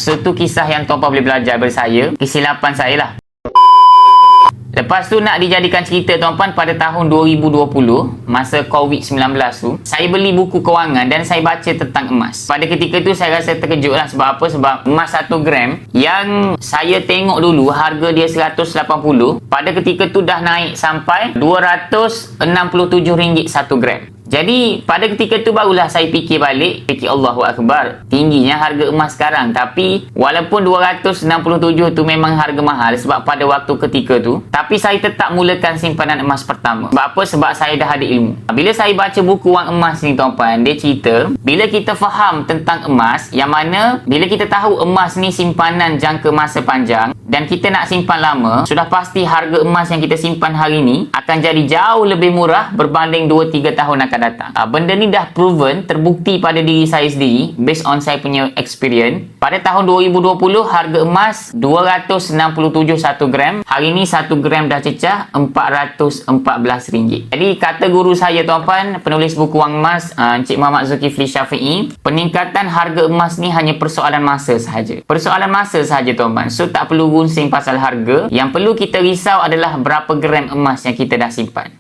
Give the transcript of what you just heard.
Satu kisah yang tuan-puan boleh belajar dari saya, kesilapan saya lah. Lepas tu nak dijadikan cerita tuan-puan, pada tahun 2020, masa COVID-19 tu, saya beli buku kewangan dan saya baca tentang emas. Pada ketika tu saya rasa terkejut lah. Sebab apa? Sebab emas 1 gram yang saya tengok dulu harga dia 180, pada ketika tu dah naik sampai RM267 1 gram. Jadi pada ketika tu barulah saya fikir balik, Allahu Akbar, tingginya harga emas sekarang. Tapi walaupun 267 tu memang harga mahal sebab pada waktu ketika tu, tapi saya tetap mulakan simpanan emas pertama. Sebab apa? Sebab saya dah ada ilmu. Bila saya baca buku Wang Emas ni tuan-puan, dia cerita bila kita faham tentang emas, yang mana bila kita tahu emas ni simpanan jangka masa panjang dan kita nak simpan lama, sudah pasti harga emas yang kita simpan hari ni akan jadi jauh lebih murah berbanding 2-3 tahun akan datang. Benda ni dah proven, terbukti pada diri saya sendiri based on saya punya experience. Pada tahun 2020 harga emas 267 1 gram. Hari ni 1 gram dah cecah RM414. Jadi kata guru saya tuan-puan, penulis buku Wang Emas, Encik Muhammad Zulkifli Syafi'i, peningkatan harga emas ni hanya persoalan masa sahaja. Persoalan masa sahaja tuan-puan. So tak perlu gunsing pasal harga. Yang perlu kita risau adalah berapa gram emas yang kita dah simpan.